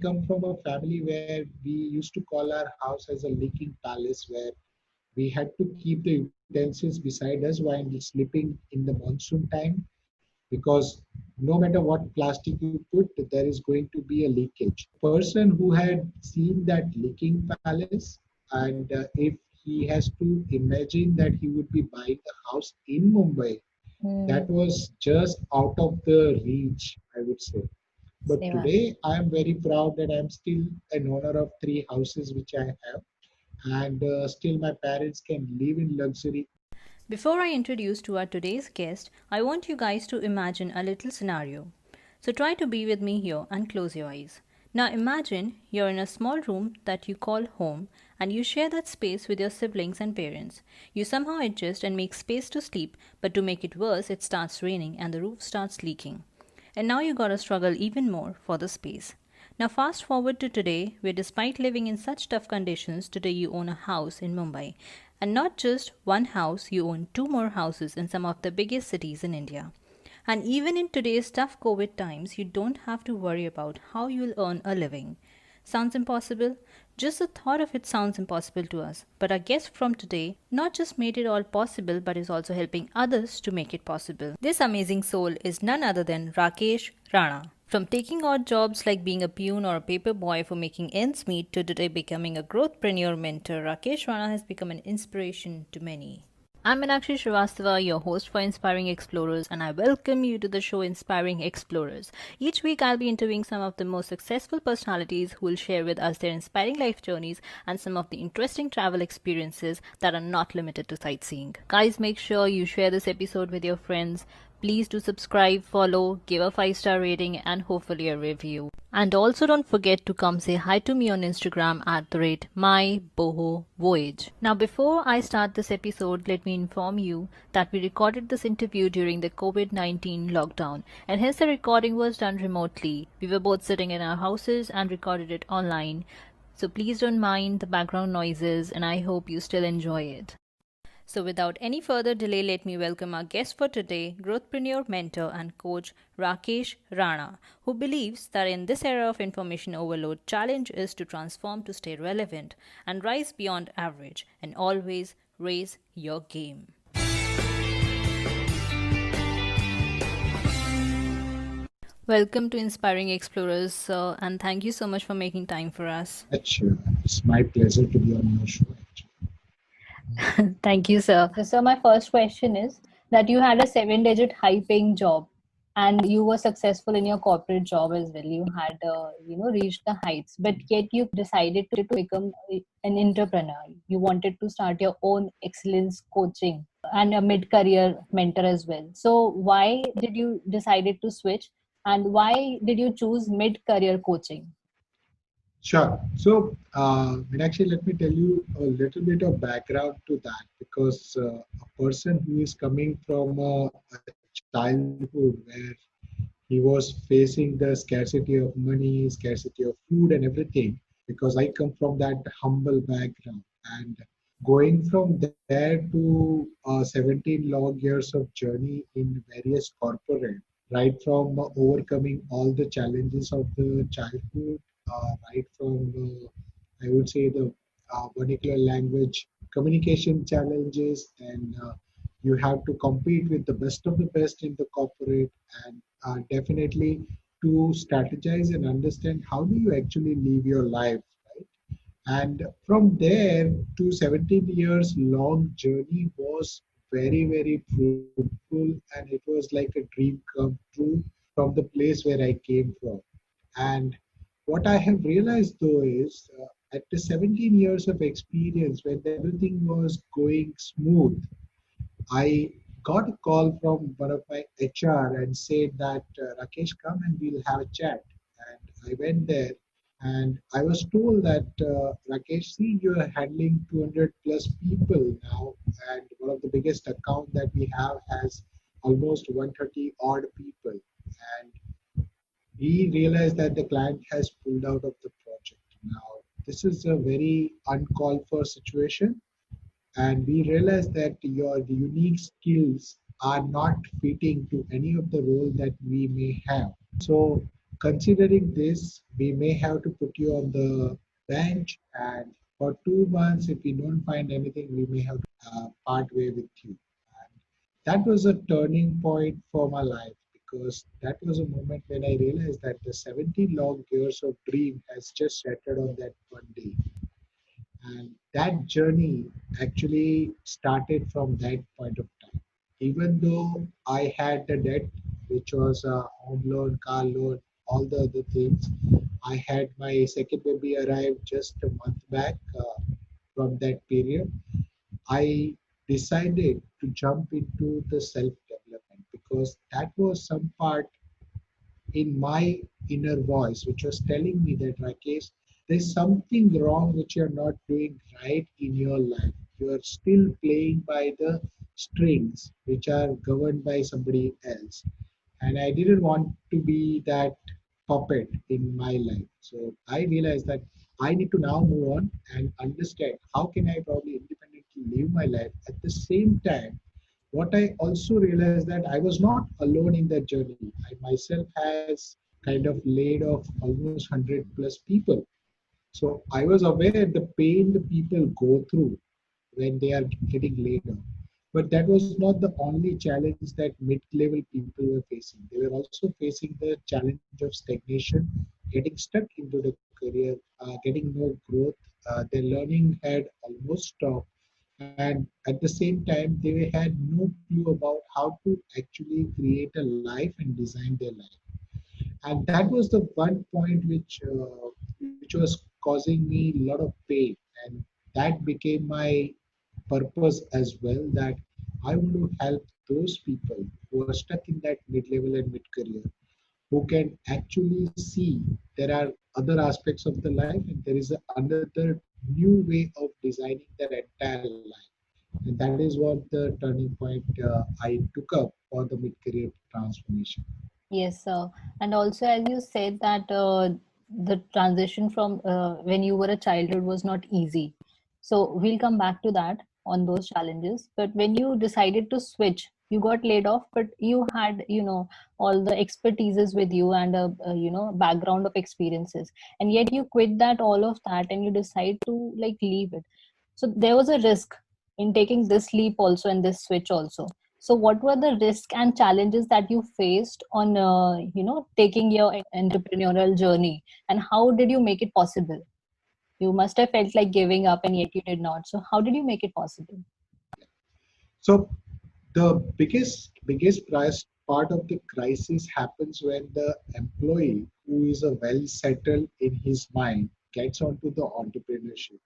come from a family where we used to call our house as a leaking palace, where we had to keep the utensils beside us while sleeping in the monsoon time, because no matter what plastic you put, there is going to be a leakage. Person who had seen that leaking palace, and if he has to imagine that he would be buying a house in Mumbai, Hmm. that was just out of the reach, I would say. But Same as. today, I am very proud that I am still an owner of three houses which I have, and still my parents can live in luxury. Before I introduce to our today's guest, I want you guys to imagine a little scenario. So try to be with me here and close your eyes. Now imagine you're in a small room that you call home and you share that space with your siblings and parents. You somehow adjust and make space to sleep, but to make it worse, it starts raining and the roof starts leaking. And now you gotta struggle even more for the space. Now, fast forward to today, where despite living in such tough conditions, today you own a house in Mumbai. And not just one house, you own two more houses in some of the biggest cities in India. And even in today's tough COVID times, you don't have to worry about how you'll earn a living. Sounds impossible? Just the thought of it sounds impossible to us. But our guest from today not just made it all possible, but is also helping others to make it possible. This amazing soul is none other than Rakesh Rana. From taking odd jobs like being a peon or a paper boy for making ends meet to today becoming a growthpreneur mentor, Rakesh Rana has become an inspiration to many. I'm Meenakshi Srivastava, your host for Inspiring Explorers, and I welcome you to the show Inspiring Explorers. Each week, I'll be interviewing some of the most successful personalities who will share with us their inspiring life journeys and some of the interesting travel experiences that are not limited to sightseeing. Guys, make sure you share this episode with your friends. Please do subscribe, follow, give a 5-star rating, and hopefully a review. And also don't forget to come say hi to me on Instagram at the rate mybohovoyage. Now before I start this episode, let me inform you that we recorded this interview during the COVID-19 lockdown and hence the recording was done remotely. We were both sitting in our houses and recorded it online. So please don't mind the background noises and I hope you still enjoy it. So, without any further delay, let me welcome our guest for today, growthpreneur, mentor, and coach Rakesh Rana, who believes that in this era of information overload, challenge is to transform to stay relevant and rise beyond average, and always raise your game. Welcome to Inspiring Explorers, sir, and thank you so much for making time for us. Actually, it's my pleasure to be on your show. Thank you, sir. So my first question is that you had a seven-digit high-paying job, and you were successful in your corporate job as well. You had, reached the heights, but yet you decided to become an entrepreneur. You wanted to start your own excellence coaching and a mid-career mentor as well. So why did you decided to switch, and why did you choose mid-career coaching? Sure. So, Meenakshi, let me tell you a little bit of background to that, because a person who is coming from a childhood where he was facing the scarcity of money, scarcity of food, and everything, because I come from that humble background. And going from there to 17 long years of journey in various corporate, right from overcoming all the challenges of the childhood, right from I would say the vernacular language communication challenges, and you have to compete with the best of the best in the corporate, and definitely to strategize and understand how do you actually live your life, right? And from there to 17 years long journey was very, very fruitful, and it was like a dream come true from the place where I came from. And what I have realized though is at the 17 years of experience, when everything was going smooth, I got a call from one of my HR and said that Rakesh, come and we'll have a chat. And I went there, and I was told that Rakesh, see, you are handling 200 plus people now, and one of the biggest account that we have has almost 130 odd people. And we realized that the client has pulled out of the project. Now, this is a very uncalled for situation, and we realized that your the unique skills are not fitting to any of the role that we may have. So considering this, we may have to put you on the bench, and for 2 months, if we don't find anything, we may have to part way with you. And that was a turning point for my life because that was a moment when I realized that the 70 long years of dream has just shattered on that one day. And that journey actually started from that point of time. Even though I had the debt, which was a home loan, car loan, all the other things, I had my second baby arrive just a month back from that period. I decided to jump into the self development because that was some part in my inner voice, which was telling me that Rakesh, there's something wrong which you're not doing right in your life. You are still playing by the strings which are governed by somebody else. And I didn't want to be that puppet in my life. So I realized that I need to now move on and understand how can I probably independently live my life at the same time. What I also realized that I was not alone in that journey. I myself has kind of laid off almost 100 plus people. So I was aware the pain the people go through when they are getting laid off. But that was not the only challenge that mid-level people were facing. They were also facing the challenge of stagnation, getting stuck into the career, getting no growth. Their learning had almost stopped, and at the same time, they had no clue about how to actually create a life and design their life. And that was the one point which was causing me a lot of pain, and that became my purpose as well, that I want to help those people who are stuck in that mid-level and mid-career, who can actually see there are other aspects of the life and there is another new way of designing their entire life. And that is what the turning point I took up for the mid-career transformation. Yes, sir. And also, as you said that the transition from when you were a childhood was not easy. So we'll come back to that on those challenges. But when you decided to switch, you got laid off, but you had, all the expertises with you and a background of experiences, and yet you quit that all of that and you decide to like leave it. So there was a risk in taking this leap also and this switch also. So what were the risks and challenges that you faced on taking your entrepreneurial journey, and how did you make it possible? You must have felt like giving up and yet you did not. So how did you make it possible? So the biggest price part of the crisis happens when the employee who is a well settled in his mind gets onto the entrepreneurship.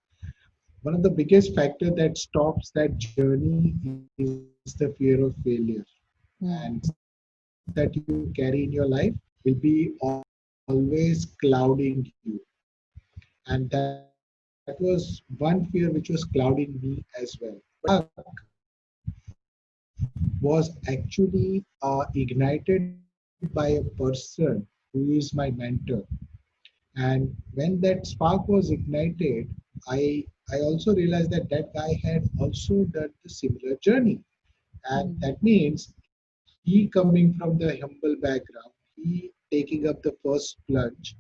One of the biggest factor that stops that journey is the fear of failure. And Hmm. that you carry in your life will be always clouding you. And that was one fear which was clouding me as well. Was actually ignited by a person who is my mentor. And when that spark was ignited, I also realized that that guy had also done the similar journey. And Hmm. that means he coming from the humble background, he taking up the first plunge,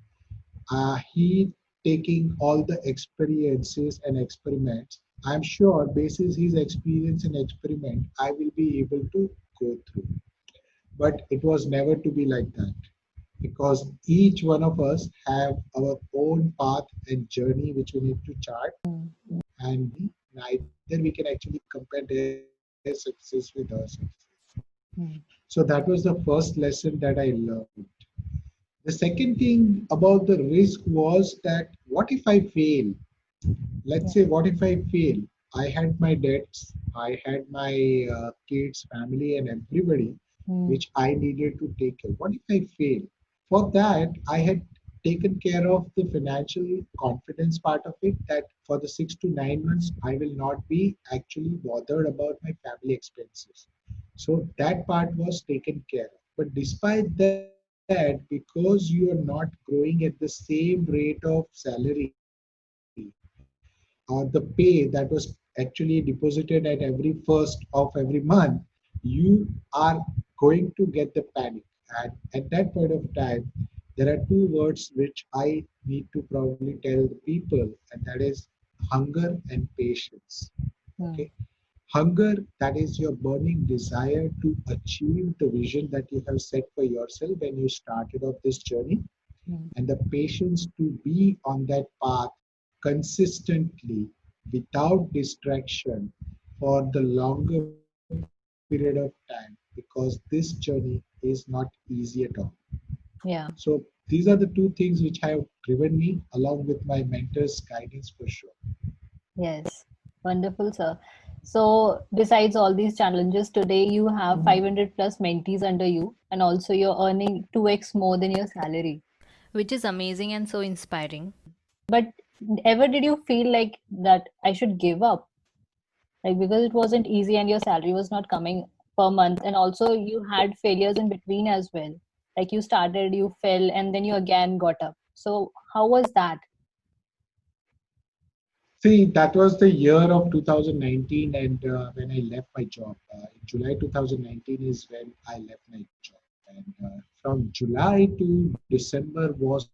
he taking all the experiences and experiments. I'm sure basis his experience and experiment, I will be able to go through. But it was never to be like that because each one of us have our own path and journey which we need to chart, and neither we can actually compare their success with our success. Hmm. So that was the first lesson that I learned. The second thing about the risk was that what if I fail? Let's Yeah. say, what if I fail? I had my debts, I had my kids, family, and everybody Hmm. which I needed to take care. What if I fail? For that, I had taken care of the financial confidence part of it, that for the 6 to 9 months, I will not be actually bothered about my family expenses. So that part was taken care of. But despite that, because you are not growing at the same rate of salary, the pay that was actually deposited at every first of every month, you are going to get the panic. And at that point of time, there are two words which I need to probably tell the people, and that is hunger and patience. Hmm. Okay. Hunger, that is your burning desire to achieve the vision that you have set for yourself when you started off this journey, Hmm. and the patience to be on that path consistently without distraction for the longer period of time, because this journey is not easy at all. Yeah. So these are the two things which have driven me along with my mentor's guidance for sure. Yes. Wonderful, sir. So, besides all these challenges, today you have 500 plus mentees under you, and also you're earning 2x more than your salary. Which is amazing and so inspiring. But ever did you feel like that I should give up? Like, because it wasn't easy and your salary was not coming per month, and also you had failures in between as well. Like, you started, you fell, and then you again got up. So, how was that? See, that was the year of 2019, and when I left my job. In July 2019 is when I left my job. And from July to December was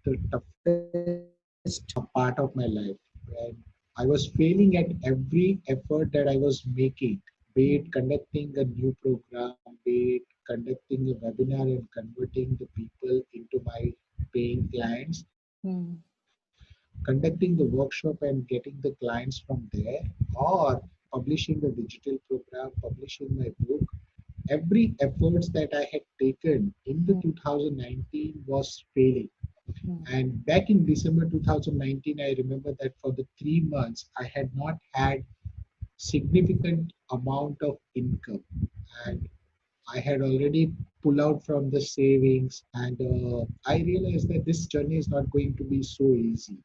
the toughest part of my life. When I was failing at every effort that I was making, be it conducting a new program, be it conducting a webinar and converting the people into my paying clients, Hmm. conducting the workshop and getting the clients from there, or publishing the digital program, publishing my book. Every efforts that I had taken in the Hmm. 2019 was failing. Hmm. And back in December 2019, I remember that for the 3 months, I had not had significant amount of income. And I had already pulled out from the savings, and I realized that this journey is not going to be so easy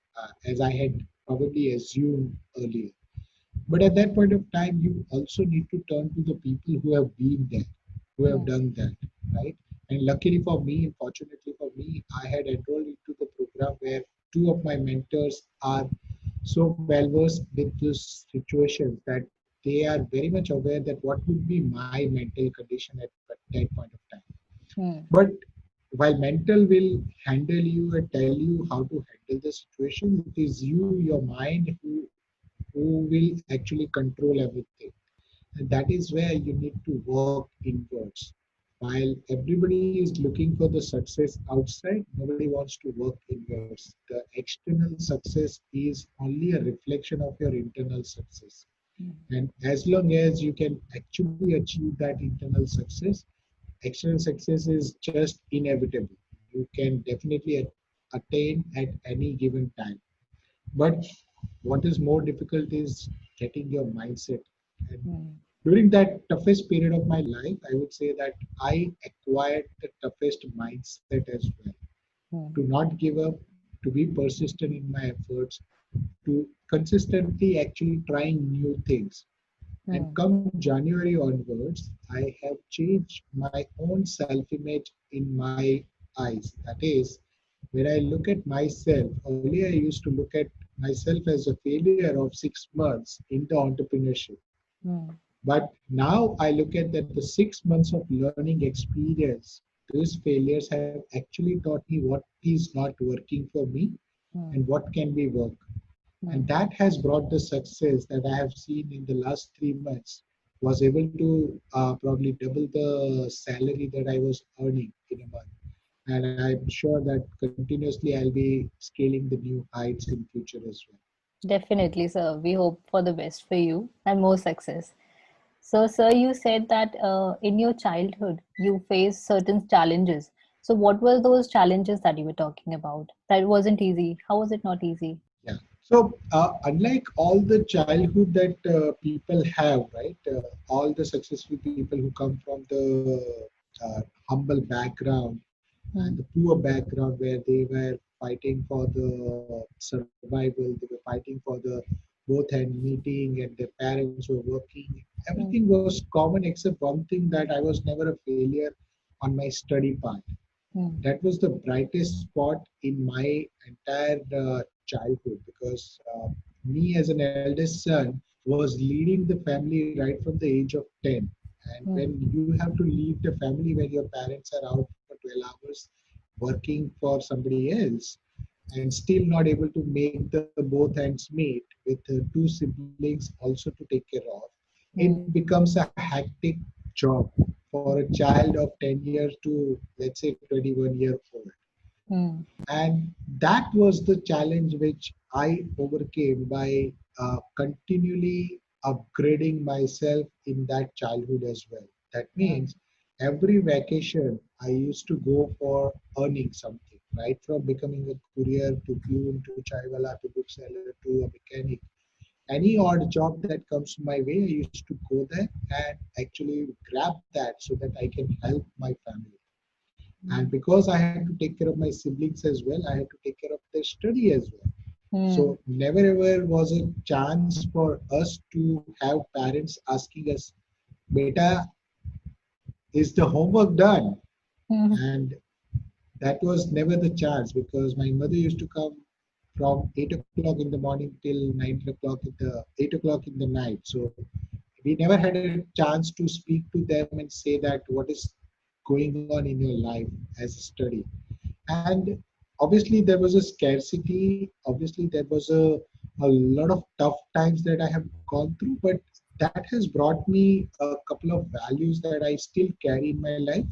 as I had probably assumed earlier. But at that point of time, you also need to turn to the people who have been there, who have Hmm. done that, right? And luckily for me, and fortunately for me, I had enrolled into the program where two of my mentors are so well versed with these situations that they are very much aware that what would be my mental condition at that point of time. Hmm. But while mental will handle you and tell you how to handle the situation, it is you, your mind, who will actually control everything. And that is where you need to work inwards. While everybody is looking for the success outside, nobody wants to work inwards. The external success is only a reflection of your internal success. And as long as you can actually achieve that internal success, external success is just inevitable. You can definitely attain at any given time. But what is more difficult is getting your mindset. And Hmm. during that toughest period of my life, I would say that I acquired the toughest mindset as well. To Hmm. not give up, to be persistent in my efforts, to consistently actually trying new things. And Hmm. come January onwards, I have changed my own self image in my eyes. That is, when I look at myself, earlier I used to look at myself as a failure of 6 months into entrepreneurship. Hmm. But now I look at that the 6 months of learning experience, these failures have actually taught me what is not working for me Hmm. and what can be work. And Hmm. that has brought the success that I have seen in the last 3 months. Was able to probably double the salary that I was earning in a month. And I'm sure that continuously I'll be scaling the new heights in future as well. Definitely, sir. We hope for the best for you and more success. So, sir, you said that in your childhood you faced certain challenges. So, what were those challenges that you were talking about? That wasn't easy. How was it not easy? Yeah. So, unlike all the childhood that people have, right? All the successful people who come from the humble background and Hmm. the poor background where they were fighting for the survival, they were fighting for the both hand meeting, and their parents were working. Hmm. Everything was common except one thing, that I was never a failure on my study part. Hmm. That was the brightest spot in my entire childhood, because me as an eldest son was leading the family right from the age of 10. And Hmm. when you have to lead the family when your parents are out for 12 hours, working for somebody else and still not able to make the both ends meet with two siblings also to take care of, it Mm. becomes a hectic job for a child of 10 years to, let's say, 21-year old. Mm. And that was the challenge which I overcame by continually upgrading myself in that childhood as well. That Mm. means every vacation I used to go for earning something, right from becoming a courier to peon to chaiwala to bookseller to a mechanic. Any odd job that comes my way, I used to go there and actually grab that so that I can help my family. And because I had to take care of my siblings as well, I had to take care of their study as well. Mm. So never ever was a chance for us to have parents asking us, "Beta, is the homework done?" Mm. And that was never the chance because my mother used to come from 8 o'clock in the morning till 9 o'clock in the 8 o'clock in the night. So we never had a chance to speak to them and say that what is going on in your life as a study. And obviously there was a scarcity, obviously there was a lot of tough times that I have gone through, but that has brought me a couple of values that I still carry in my life,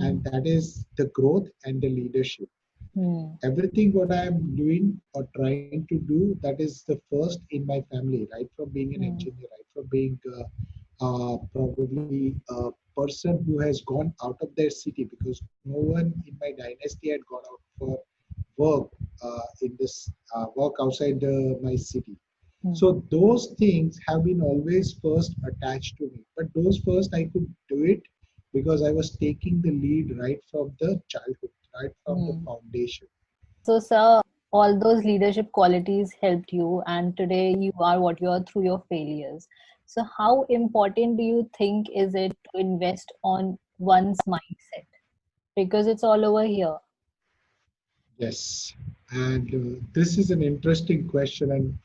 and Mm. that is the growth and the leadership. Mm. Everything what I am doing or trying to do, that is the first in my family, right from being an Mm. engineer, right from being probably a person who has gone out of their city, because no one in my dynasty had gone out for work in this work outside my city. Mm. So those things have been always first attached to me. But those first I could do it because I was taking the lead right from the childhood, right from the Mm. foundation. So, sir, all those leadership qualities helped you, and today you are what you are through your failures. So, how important do you think is it to invest on one's mindset? Because it's all over here. Yes, and this is an interesting question, and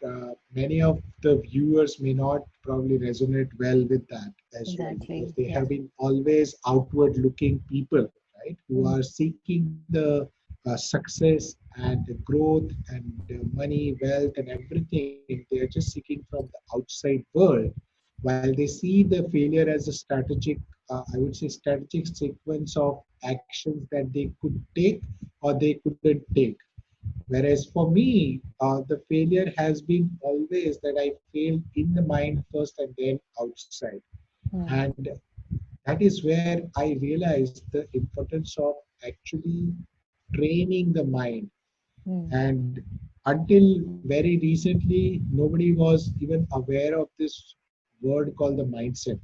many of the viewers may not probably resonate well with that as well because Exactly. they Yeah. have been always outward looking people, right, who Mm. are seeking the success and the growth and money, wealth, and everything. They are just seeking from the outside world, while they see the failure as a strategic, I would say, strategic sequence of actions that they could take or they couldn't take. Whereas for me, the failure has been always that I failed in the mind first and then outside. Mm. And that is where I realized the importance of actually training the mind. Mm. And until very recently, nobody was even aware of this word called the mindset.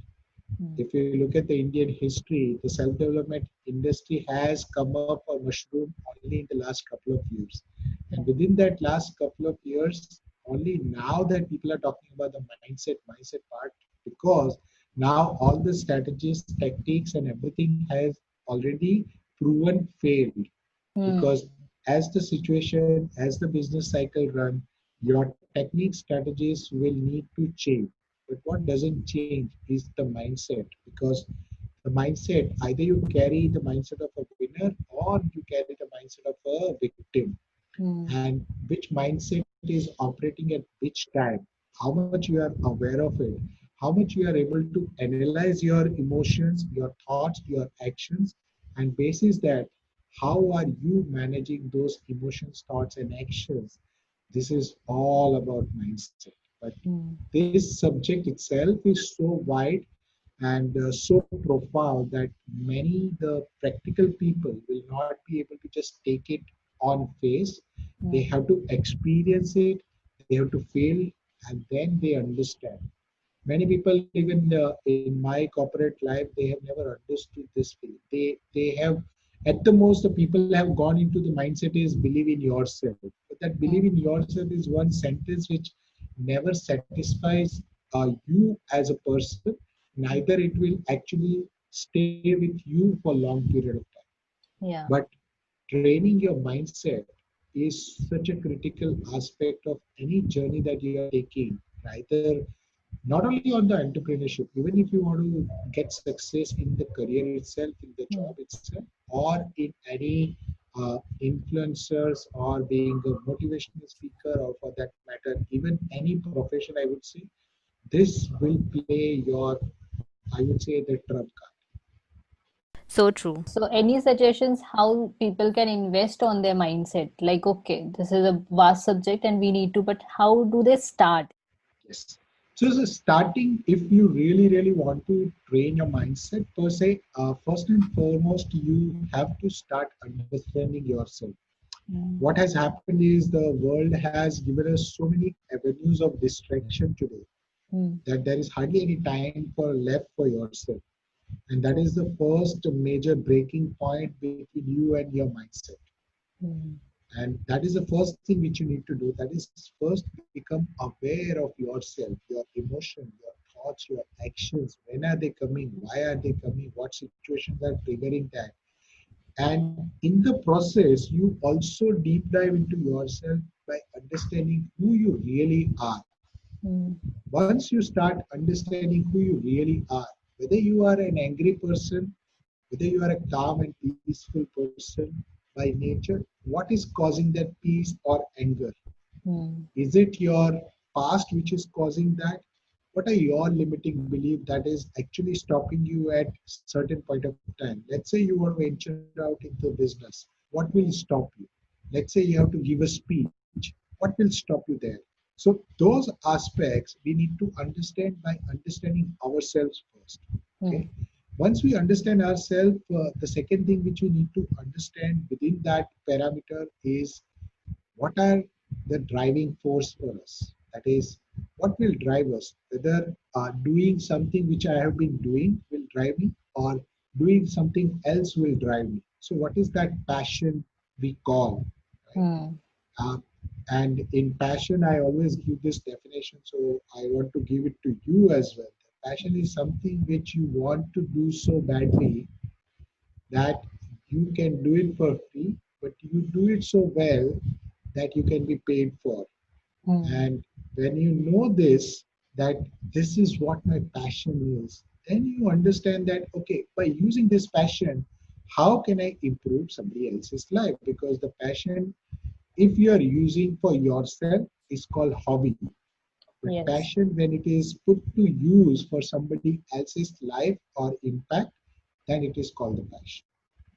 Mm. If you look at the Indian history, the self-development industry has come up a mushroom only in the last couple of years. And Yeah. within that last couple of years, only now that people are talking about the mindset part, because now all the strategies, tactics, and everything has already proven failed. Mm. Because as the situation, as the business cycle run, your techniques, strategies will need to change. But what doesn't change is the mindset, because the mindset, either you carry the mindset of a winner or you carry the mindset of a victim. Mm. And which mindset is operating at which time, how much you are aware of it, how much you are able to analyze your emotions, your thoughts, your actions, and basis that, how are you managing those emotions, thoughts, and actions. This is all about mindset. But Mm. this subject itself is so wide and so profound that many the practical people will not be able to just take it on face. They Mm. have to experience it, they have to fail, and then they understand. Many people, even in my corporate life, they have never understood this feeling. They have, at the most, the people have gone into the mindset is believe in yourself. But that believe Mm. in yourself is one sentence which never satisfies you as a person. Neither it will actually stay with you for long period of time. Yeah. But training your mindset is such a critical aspect of any journey that you are taking, either not only on the entrepreneurship, even if you want to get success in the career itself, in the job Mm. itself, or in any influencers or being a motivational speaker, or for that matter, even any profession, I would say, this will play your, I would say, the trump card. So true. So, any suggestions how people can invest on their mindset? Like, okay, this is a vast subject and we need to, but how do they start? Yes. So starting, if you really, really want to train your mindset per se, first and foremost, you have to start understanding yourself. Mm. What has happened is the world has given us so many avenues of distraction today Mm. that there is hardly any time for left for yourself. And that is the first major breaking point between you and your mindset. Mm. And that is the first thing which you need to do. That is first become aware of yourself, your emotion, your thoughts, your actions. When are they coming? Why are they coming? What situations are triggering that? And in the process, you also deep dive into yourself by understanding who you really are. Mm. Once you start understanding who you really are, whether you are an angry person, whether you are a calm and peaceful person by nature, what is causing that peace or anger? Mm. Is it your past which is causing that? What are your limiting belief that is actually stopping you at certain point of time? Let's say you want to venture out into business. What will stop you? Let's say you have to give a speech. What will stop you there? So those aspects we need to understand by understanding ourselves first. Okay. Mm. Once we understand ourselves, the second thing which we need to understand within that parameter is what are the driving force for us. That is, what will drive us? Whether doing something which I have been doing will drive me, or doing something else will drive me. So what is that passion we call, right? Mm. uh, and in passion, I always give this definition, so I want to give it to you as well. Passion is something which you want to do so badly that you can do it for free, but you do it so well that you can be paid for. Mm. And when you know this, that this is what my passion is, then you understand that, okay, by using this passion, how can I improve somebody else's life? Because the passion, if you are using for yourself, is called hobby. But Yes. passion, when it is put to use for somebody else's life or impact, then it is called the passion.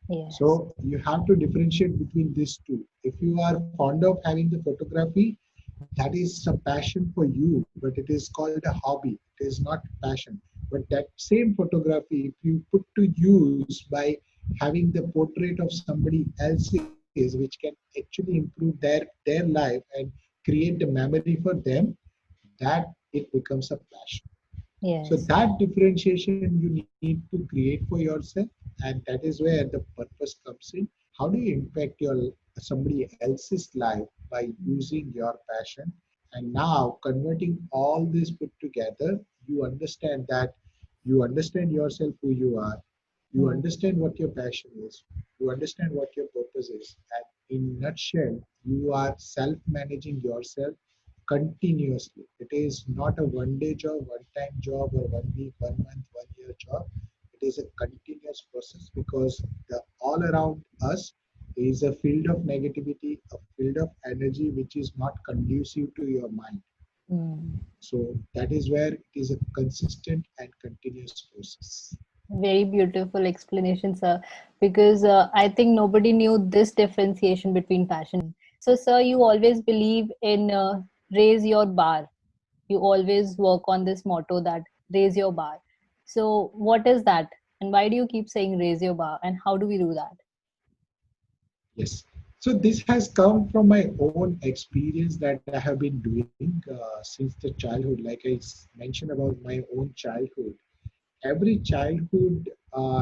Yes. So you have to differentiate between these two. If you are fond of having the photography, that is a passion for you, but it is called a hobby. It is not passion. But that same photography, if you put to use by having the portrait of somebody else's, which can actually improve their life and create the memory for them, that it becomes a passion. So Yes. that differentiation you need to create for yourself, and that is where the purpose comes in. How do you impact your somebody else's life by using your passion? And now converting all this put together, you understand that you understand yourself who you are, you Mm. understand what your passion is, you understand what your purpose is, and in nutshell, you are self-managing yourself continuously. It is not a one day job, one time job, or 1 week, 1 month, 1 year job. It is a continuous process because the all around us is a field of negativity, a field of energy which is not conducive to your mind. Mm. So that is where it is a consistent and continuous process. Very beautiful explanation, sir. Because I think nobody knew this differentiation between passion. So, sir, you always believe in raise your bar. You always work on this motto that raise your bar. So, what is that? And why do you keep saying raise your bar? And how do we do that? Yes. So this has come from my own experience that I have been doing since the childhood. Like mentioned about my own childhood, every childhood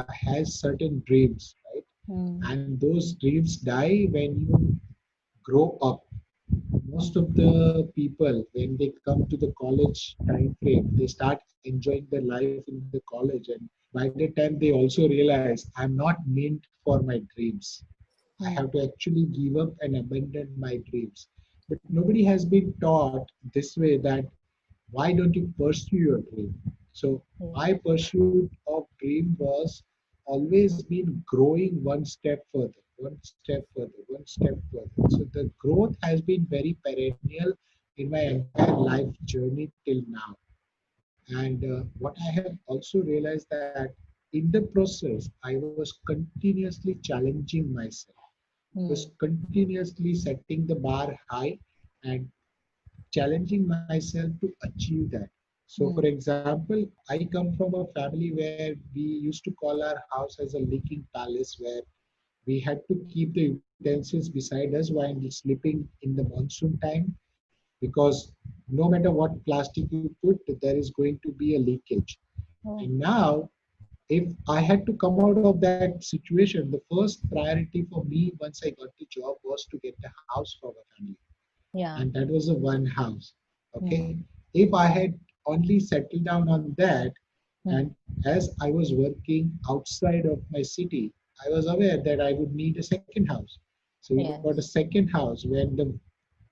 has certain dreams, right? Hmm. And those dreams die when you grow up. Most of the people, when they come to the college time frame, they start enjoying their life in the college, and by that time they also realize I'm not meant for my dreams. I Hmm. have to actually give up and abandon my dreams. But nobody has been taught this way that why don't you pursue your dream? So Yeah. my pursuit of dream was always been growing one step further. one step further, one step further. So the growth has been very perennial in my entire life journey till now. And what I have also realized that in the process, I was continuously challenging myself. I was Hmm. continuously setting the bar high and challenging myself to achieve that. So, for Hmm. example, I come from a family where we used to call our house as a leaking palace, where we had to keep the utensils beside us while sleeping in the monsoon time, because no matter what plastic you put, there is going to be a leakage. Oh, And now, if I had to come out of that situation, the first priority for me once I got the job was to get a house for my family, yeah. and that was a one house. Okay, Hmm. if I had only settled down on that, Hmm. and as I was working outside of my city, I was aware that I would need a second house. So we got a Yes. second house when the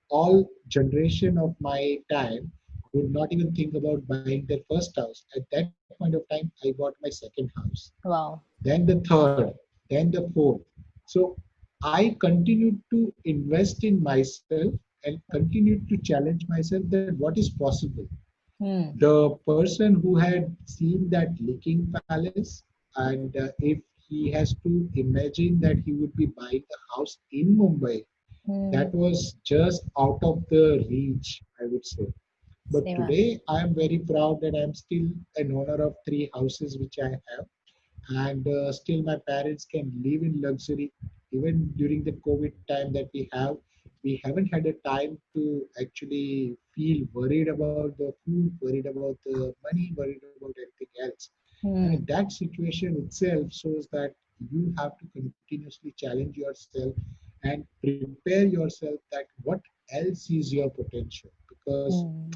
all generation of my time would not even think about buying their first house. At that point of time, I bought my second house, Wow. then the third, then the fourth. So I continued to invest in myself and continued to challenge myself that what is possible. Hmm. The person who had seen that leaking palace, and if he has to imagine that he would be buying a house in Mumbai, Hmm. that was just out of the reach, I would say. But Same. today, I am very proud that I am still an owner of three houses which I have, and still my parents can live in luxury. Even during the COVID time that we haven't had a time to actually feel worried about the food, worried about the money, worried about anything else. And Hmm. that situation itself shows that you have to continuously challenge yourself and prepare yourself that what else is your potential, because Hmm.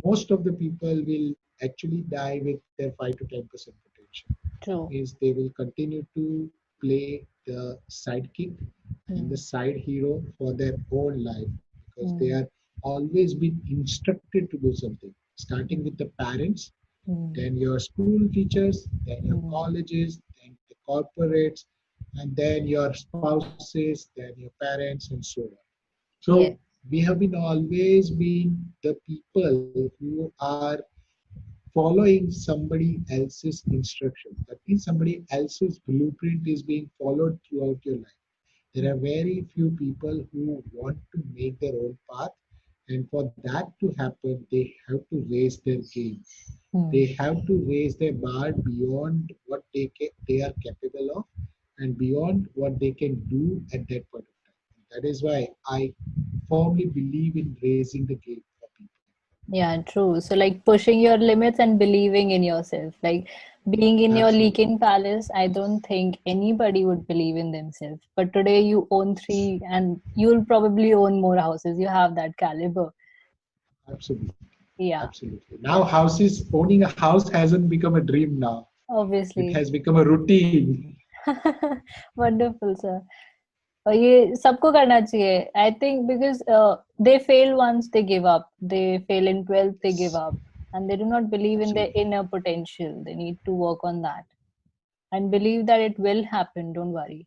most of the people will actually die with their 5 to 10% potential. That True. means they will continue to play the sidekick and the Hmm. side hero for their own life, because they Hmm. are always being instructed to do something, starting with the parents, Hmm. then your school teachers, then your Hmm. colleges, then the corporates, and then your spouses, then your parents, and so on. So Yes. we have been always being the people who are following somebody else's instruction. That means somebody else's blueprint is being followed throughout your life. There are very few people who want to make their own path, and for that to happen, they have to raise their game. They Hmm. have to raise their bar beyond what they are capable of, and beyond what they can do at that point of time. That is why I firmly believe in raising the game for people. Yeah, true. So, like pushing your limits and believing in yourself. Like being in your Absolutely. leaking palace, I don't think anybody would believe in themselves. But today you own three and you'll probably own more houses. You have that caliber. Absolutely. Yeah, Absolutely. Now, owning a house hasn't become a dream now. It obviously. has become a routine. Wonderful, sir. और ये सबको करना चाहिए I think because they fail once they give up they fail in 12th they give up and they do not believe in their Absolutely. inner potential. They need to work on that and believe that it will happen. Don't worry.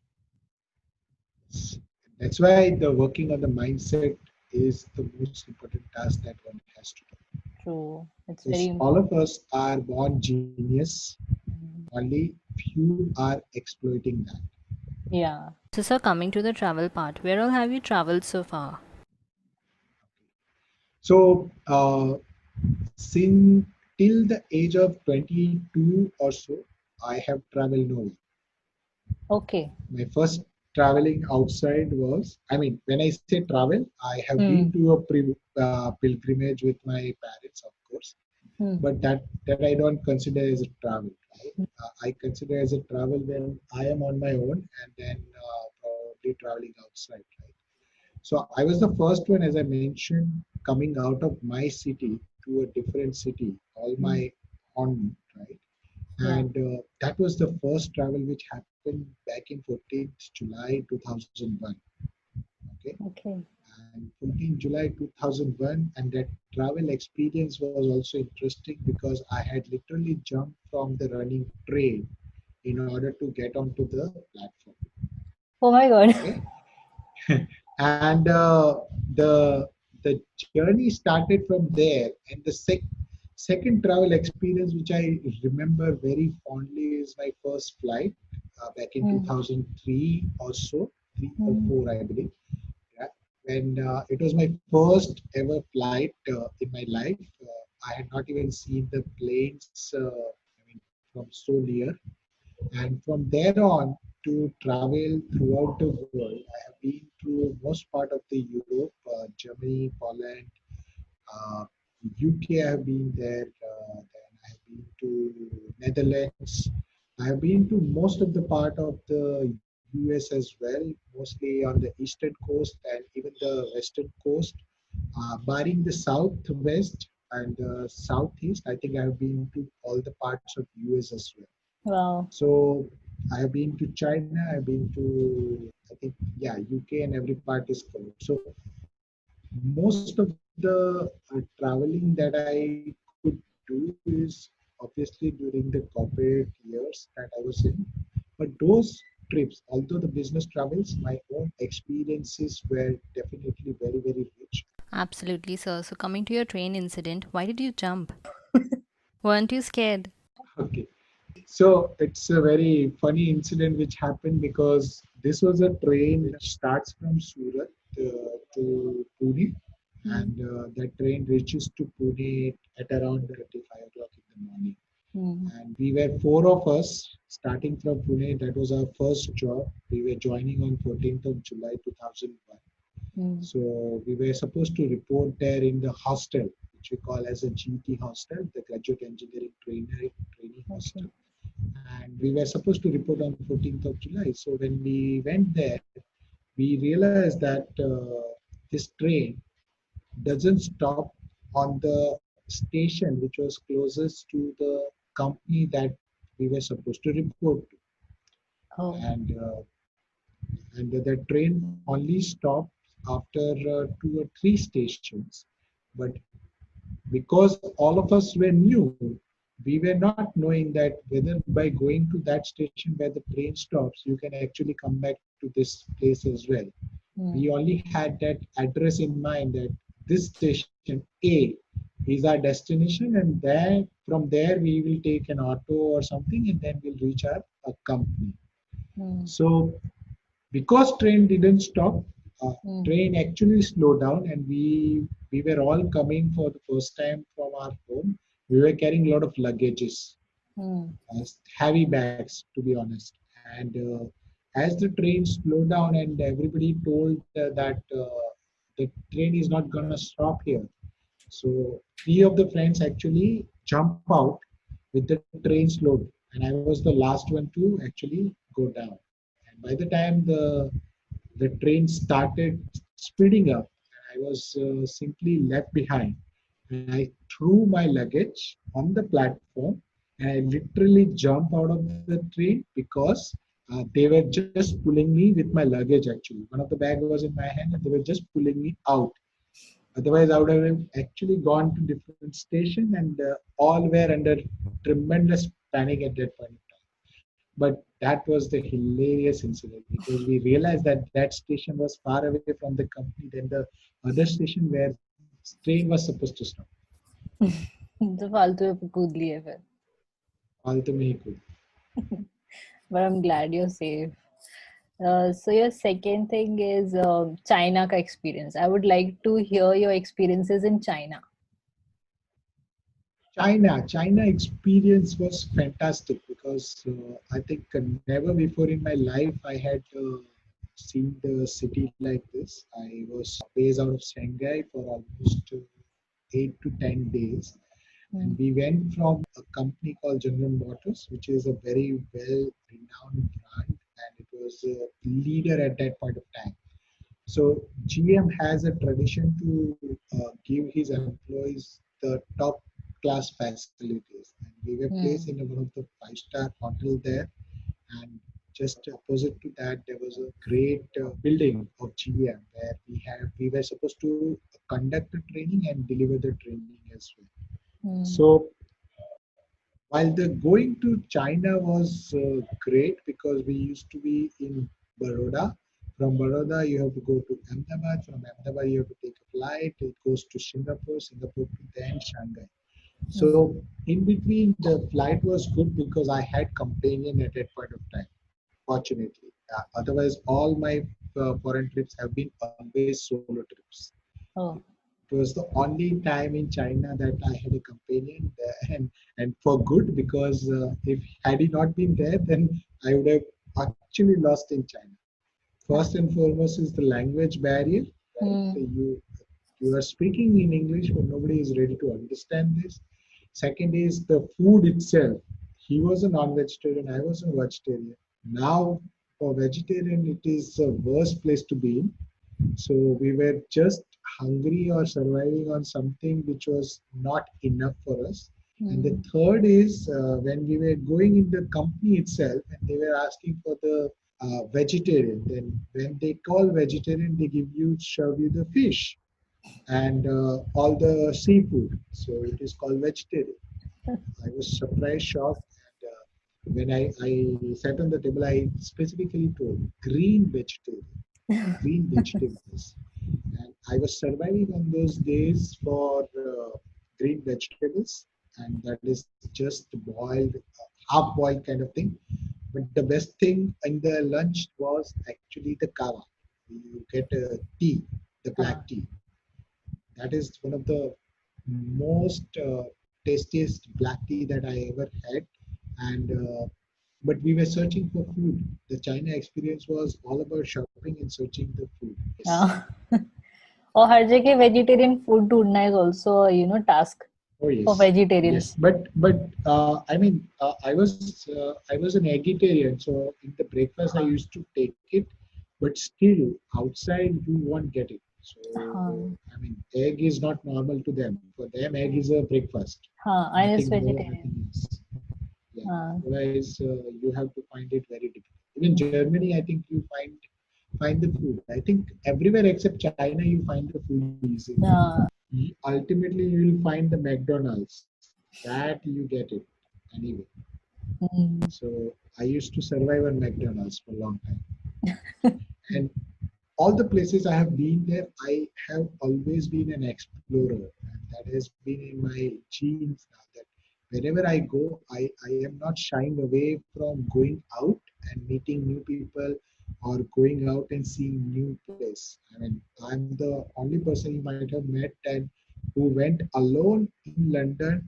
That's why the working on the mindset is the most important task that one has to do. True, it's Because very all of important. us are born genius, Mm. only few are exploiting that. Yeah. So, sir, coming to the travel part, where all have you traveled so far? So, since till the age of 22 or so, I have traveled nowhere. Okay. My first traveling outside was, I mean, when I say travel, I have been Hmm. to a pilgrimage with my parents, of course, Hmm. but that I don't consider as a travel, right? I consider as a travel when I am on my own, and then probably traveling outside, right? So I was the first one, as I mentioned, coming out of my city to a different city, all my Hmm. own, right? Yeah. And that was the first travel which happened back in 14th July 2001. Okay, Okay. and 14th July 2001, and that travel experience was also interesting because I had literally jumped from the running train in order to get onto the platform. Oh my God. Okay, and the journey started from there. And the second travel experience which I remember very fondly is my first flight back in Hmm. 2003 or so, 3 or 4 Hmm. I believe. Yeah. When it was my first ever flight in my life. I had not even seen the planes from so near. And from there on to travel throughout the world, I have been through most part of the Europe, Germany, Poland, uh, UK. I have been there. Then I have been to Netherlands. I have been to most of the part of the US as well, mostly on the eastern coast and even the western coast. Barring the southwest and the southeast, I think I have been to all the parts of US as well. Wow. So I have been to China, I've been to I think yeah UK and every part is covered. So most of the traveling that I could do is obviously during the corporate years that I was in. But those trips, although the business travels, my own experiences were definitely very very rich. Absolutely, sir. So, coming to your train incident, why did you jump? Weren't you scared? Okay. So it's a very funny incident which happened because this was a train which starts from Surat to Pune, Hmm. and that train reaches to Pune at around 5 o'clock in the morning. Hmm. And we were four of us starting from Pune. That was our first job. We were joining on 14th of July 2001. Hmm. So we were supposed to report there in the hostel, which we call as a GT hostel, the Graduate Engineering Training Okay. Hostel, and we were supposed to report on 14th of July. So when we went there, we realized that this train doesn't stop on the station which was closest to the company that we were supposed to report to, Oh. and the train only stopped after 2 or 3 stations. But because all of us were new, we were not knowing that whether by going to that station where the train stops, you can actually come back to this place as well. We Hmm. only had that address in mind that this station A is our destination, and there from there we will take an auto or something, and then we'll reach our company. Hmm. So because train didn't stop, uh, Hmm. train actually slowed down, and we were all coming for the first time from our home. We were carrying a lot of luggages, Hmm. heavy bags to be honest. And as the train slowed down and everybody told that the train is not going to stop here, so three of the friends actually jump out with the train slowed, and I was the last one to actually go down. And by the time the train started speeding up, and I was simply left behind. And I threw my luggage on the platform, and I literally jumped out of the train because they were just pulling me with my luggage actually. One of the bag was in my hand, and they were just pulling me out. Otherwise, I would have actually gone to different station, and all were under tremendous panic at that point of time. But that was the hilarious incident because we realized that that station was far away from the company than the other station where train was supposed to stop. तो फालतू में कूद लिए फिर. फालतू में ही कूद. But I'm glad you're safe. So your second thing is China ka experience. I would like to hear your experiences in China. China experience was fantastic because I think never before in my life I had seen the city like this. I was based out of Shanghai for almost 8 to 10 days, Hmm. and we went from a company called General Motors, which is a very well renowned brand, and it was a leader at that point of time. So GM has a tradition to give his employees the top class facilities, and we were placed in Hmm. one of the five-star hotel there. And just opposite to that, there was a great building of GM where we were supposed to conduct the training and deliver the training as well. Hmm. So while the going to China was great because we used to be in Baroda. From Baroda, you have to go to Ahmedabad. From Ahmedabad, you have to take a flight. It goes to Singapore, Singapore to then Shanghai. So in between, the flight was good because I had companion at that point of time. Fortunately, otherwise, all my foreign trips have been always solo trips. Oh. It was the only time in China that I had a companion, and for good because if had he not been there, then I would have actually lost in China. First and foremost is the language barrier, right? Hmm. You are speaking in English, but nobody is ready to understand this. Second is the food itself. He was a non-vegetarian, I was a vegetarian. Now, for vegetarian, it is the worst place to be in. So we were just hungry or surviving on something which was not enough for us. And the third is when we were going in the company itself and they were asking for the vegetarian. Then when they call vegetarian, they serve you the fish and all the seafood. So it is called vegetarian. I was surprised, shocked, and when I sat on the table, I specifically told green vegetarian, green vegetables, and I was surviving on those days for green vegetables, and that is just boiled, half boiled kind of thing. But the best thing in the lunch was actually the kava. You get a tea, the black tea. That is one of the most tastiest black tea that I ever had. And but we were searching for food. The China experience was all about shopping and searching the food. Yes. Yeah. और हर जगह vegetarian food ढूंढना is also a, task Oh for yes, vegetarians. yes. But I mean, I was an vegetarian, so in the breakfast I used to take it, but still outside you won't get it. So I mean, egg is not normal to them. For them, egg is a breakfast. हाँ, I is Nothing more, vegetarian. nothing less. Yeah. हाँ. Otherwise, you have to find it very difficult. Even Germany, I think you find the food. I think everywhere except China, you find the food easily. हाँ. Ultimately you will find the McDonald's that you get it anyway. So I used to survive on McDonald's for a long time. And all the places I have been there, I have always been an explorer, and that has been in my genes now. That wherever I go, I am not shying away from going out and meeting new people or going out and seeing new place. I mean, I'm the only person you might have met and who went alone in London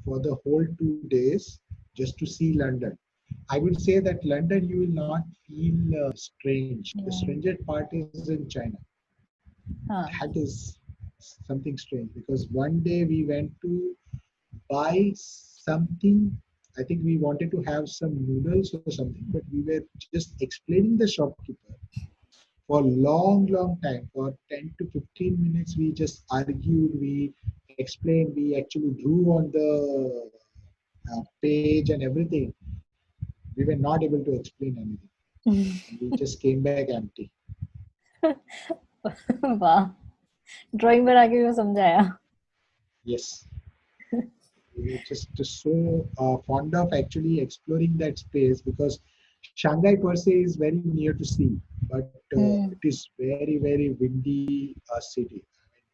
for the whole 2 days just to see London. I would say that London you will not feel strange. The strangest part is in China. That is something strange because one day we went to buy something. I think we wanted to have some noodles or something, but we were just explaining the shopkeeper for long, long time. For 10 to 15 minutes, we just argued, we explained, we actually drew on the page and everything. We were not able to explain anything. We just came back empty. वाह, drawing बना के भी समझाया. Yes. We were just so fond of actually exploring that space because Shanghai per se is very near to sea, but it is very, very windy city.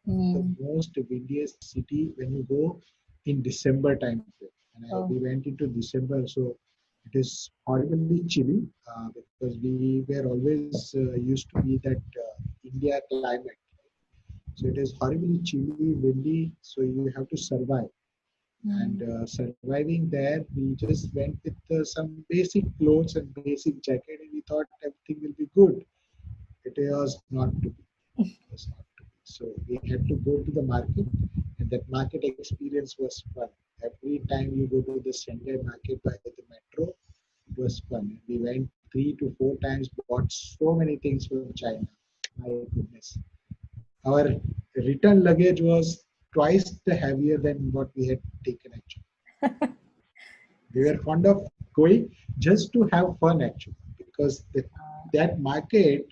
I mean, the most windiest city when you go in December time frame. And we went into December, so it is horribly chilly because we were always used to be that India climate. So it is horribly chilly, windy, so you have to survive. And surviving there, we just went with some basic clothes and basic jacket, and we thought everything will be good. It was not to be. It was not to be. So we had to go to the market, and that market experience was fun. Every time you go to the Shanghai market by the metro, it was fun. We went 3 to 4 times, bought so many things from China. My goodness. Our return luggage was twice the heavier than what we had taken actually. We were fond of going just to have fun actually because that market,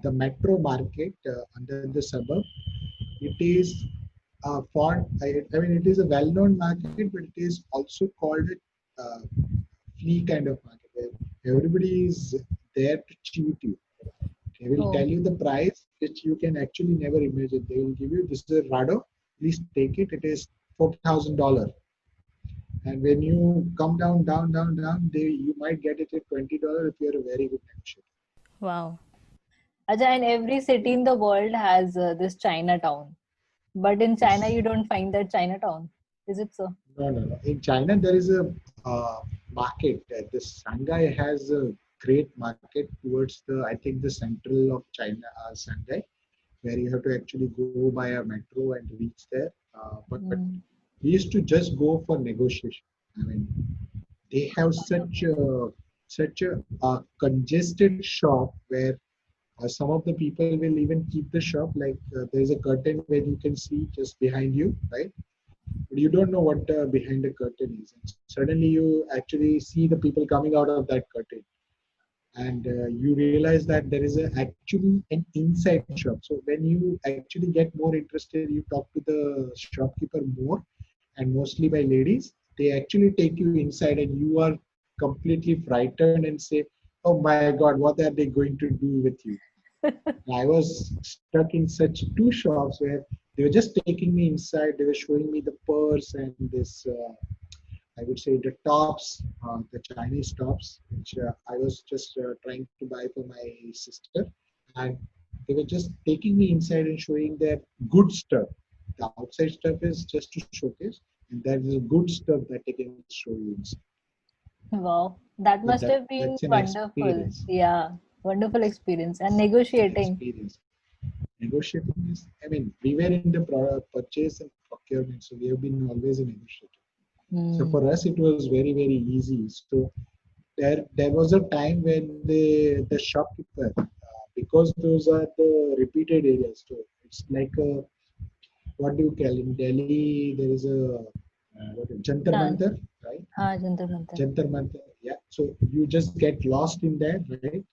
the metro market under the suburb, it is I mean, it is a well-known market, but it is also called a flea kind of market where everybody is there to cheat you. They will Oh, tell you the price which you can actually never imagine. They will give you, this is a Rado, please take it. It is $4,000. And when you come down, you might get it at $20 if you're a very good negotiator. Wow. Acha, and every city in the world has this Chinatown. But in China, Yes. you don't find that Chinatown. Is it so? No. In China, there is a market. This Shanghai has a great market towards the, I think, the central of China, Shanghai, where you have to actually go by a metro and reach there. But Mm. we used to just go for negotiation. I mean, they have such a congested shop where some of the people will even keep the shop like there's a curtain where you can see just behind you, right? But you don't know what behind the curtain is. And suddenly you actually see the people coming out of that curtain, and you realize that there is actually an inside shop. So when you actually get more interested, you talk to the shopkeeper more, and mostly by ladies. They actually take you inside, and you are completely frightened and say, "Oh my God, what are they going to do with you?" I was stuck in such two shops where they were just taking me inside. They were showing me the purse and this, I would say, the tops, the Chinese tops, which I was just trying to buy for my sister. And they were just taking me inside and showing their good stuff. The outside stuff is just to showcase, and there is a good stuff that they can show you inside. Wow, that So must have been that's an wonderful. experience. Yeah, wonderful experience. And It's an negotiating. experience. Negotiating is, I mean, we were in the purchase and procurement, so we have been always a negotiator. So Hmm. for us, it was very easy. So there was a time when the shopkeeper, because those are the repeated areas. So it's like a, what do you call in Delhi? There is a what Jantar Done. Mantar, right? हाँ Jantar Mantar. Jantar Mantar. Yeah. So you just get lost in there, right?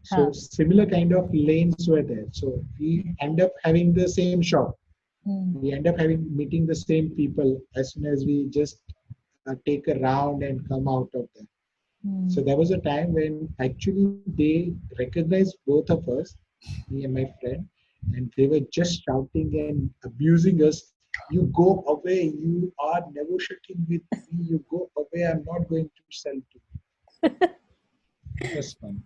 So हाँ. similar kind of lanes were there. So we end up having the same shop. Hmm. We end up having meeting the same people as soon as we just take a round and come out of there. Hmm. So there was a time when actually they recognized both of us, me and my friend, and they were just shouting and abusing us. You go away. You are negotiating with me. You go away. I'm not going to sell to you. It was fun.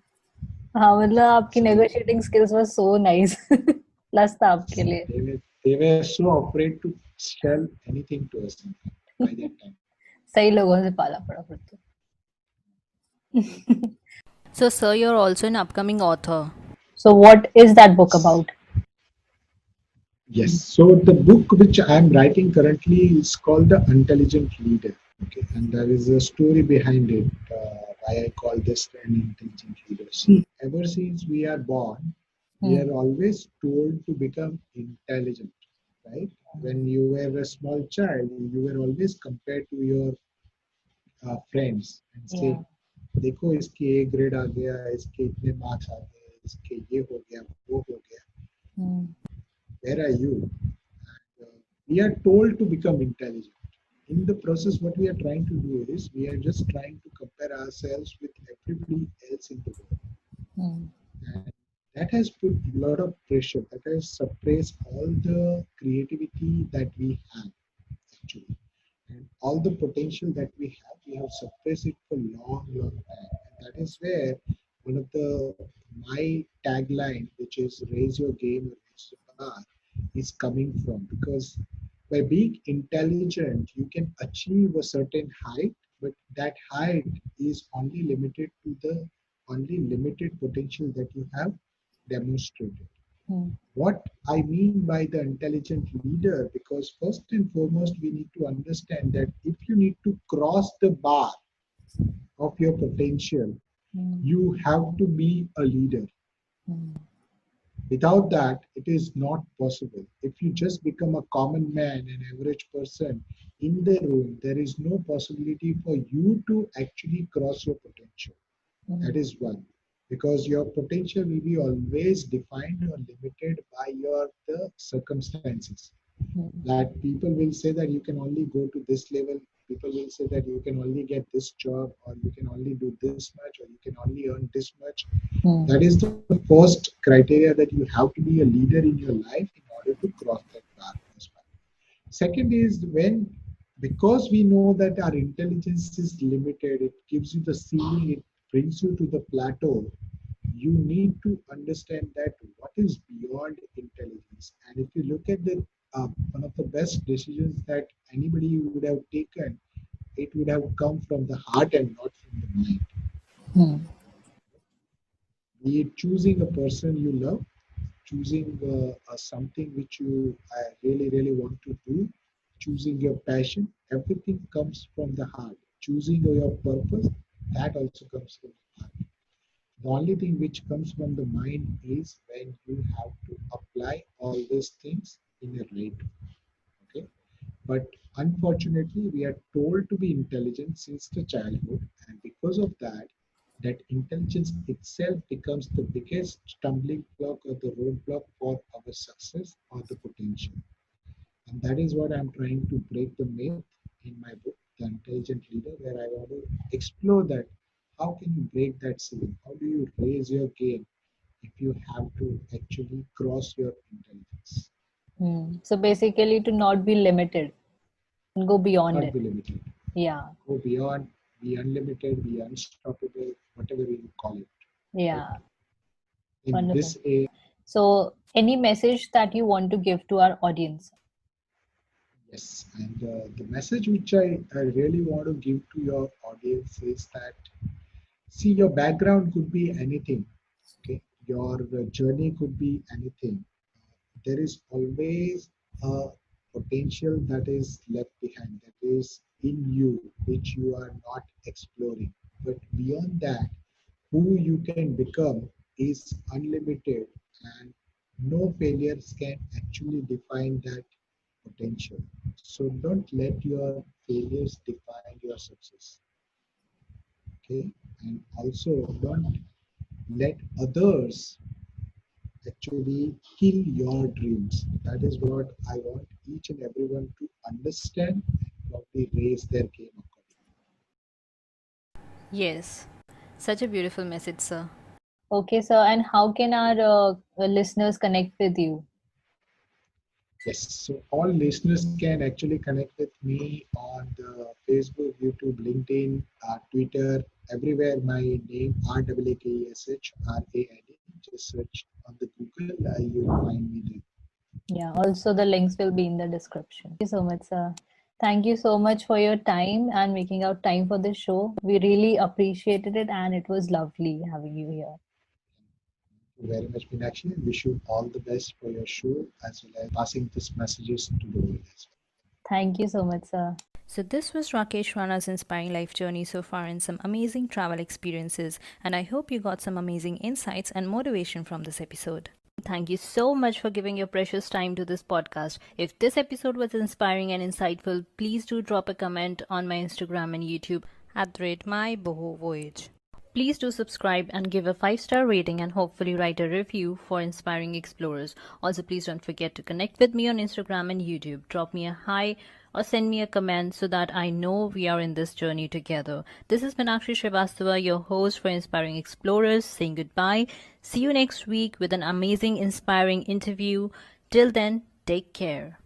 हाँ मतलब आपकी So negotiating skills were so nice. Plus था आपके लिए. they were so afraid to sell anything to us in fact, by that time. सही लोगों से पाला पड़ा फिर तो. So, sir, you're also an upcoming author. So what is that book about? Yes. So the book which I'm writing currently is called The Intelligent Leader. Okay, and there is a story behind it. Why I call this an intelligent leader. See, ever since we are born, we Hmm. are always told to become intelligent, right? When you were a small child, you were always compared to your friends and say, Yeah. देखो इसकी A grade आ गया, इसके इतने marks आ गए, इसके ये हो गया, वो हो गया. Hmm. Where are you? And, we are told to become intelligent. In the process, what we are trying to do is we are just trying to compare ourselves with everybody else in the world. Hmm. And that has put a lot of pressure, that has suppressed all the creativity that we have actually. And all the potential that we have suppressed it for long time. And that is where one of the my tagline, which is raise your game or raise the bar, is coming from, because by being intelligent you can achieve a certain height, but that height is only limited to the only limited potential that you have demonstrated. Hmm. What I mean by the intelligent leader, because first and foremost, we need to understand that if you need to cross the bar of your potential, Hmm. you have to be a leader. Hmm. Without that, it is not possible. If you just become a common man, an average person in the room, there is no possibility for you to actually cross your potential. That Hmm. is one. Because your potential will be always defined or limited by your the circumstances. Hmm. That people will say that you can only go to this level people will say that you can only get this job, or you can only do this much, or you can only earn this much. That is the first criteria, that you have to be a leader in your life in order to cross that path as well. Second is, because we know that our intelligence is limited, it gives you the ceiling, it brings you to the plateau. You need to understand that what is beyond intelligence. And if you look at the one of the best decisions that anybody would have taken, it would have come from the heart and not from the mind. Be it choosing a person you love, choosing something which you really want to do, choosing your passion, everything comes from the heart. Choosing your purpose, that also comes from the heart. The only thing which comes from the mind is when you have to apply all these things in a right way. Okay? But unfortunately, we are told to be intelligent since the childhood, and because of that, that intelligence itself becomes the biggest stumbling block or the roadblock for our success or the potential. And that is what I'm trying to break the myth in my book, The Intelligent Leader, where I want to explore that. How can you break that ceiling? How do you raise your game if you have to actually cross your intelligence? So basically, to not be limited and go beyond Not it. be limited. Yeah. Go beyond, be unlimited, be unstoppable, whatever you call it. Yeah. Right? In Wonderful. this age, So, any message that you want to give to our audience? yes. And the message which I really want to give to your audience is that, see, your background could be anything. Okay, your journey could be anything. There is always a potential that is left behind, that is in you, which you are not exploring. But beyond that, who you can become is unlimited, and no failures can actually define that potential. So don't let your failures define your success. Okay, and also don't let others actually kill your dreams. That is what I want each and everyone to understand and probably raise their game accordingly. Yes, such a beautiful message, sir. Okay, sir. And how can our listeners connect with you? Yes, so all listeners can actually connect with me on the Facebook, YouTube, LinkedIn, Twitter, everywhere. My name RAAKESHRAID. Just search on the Google, you'll find me there. Yeah. Also, the links will be in the description. Thank you so much, sir. Thank you so much for your time and making out time for this show. We really appreciated it, and it was lovely having you here. Thank you very much, Meenakshi. Wish you all the best for your show, as well as passing these messages to the world as well. Thank you so much, sir. So, this was Rakesh Rana's inspiring life journey so far and some amazing travel experiences. And I hope you got some amazing insights and motivation from this episode. Thank you so much for giving your precious time to this podcast. If this episode was inspiring and insightful, please do drop a comment on my Instagram and YouTube at the rate mybohovoyage. Please do subscribe and give a 5-star rating and hopefully write a review for Inspiring Explorers. Also, please don't forget to connect with me on Instagram and YouTube. Drop me a hi or send me a comment so that I know we are in this journey together. This is Meenakshi Srivastava, your host for Inspiring Explorers, saying goodbye. See you next week with an amazing, inspiring interview. Till then, take care.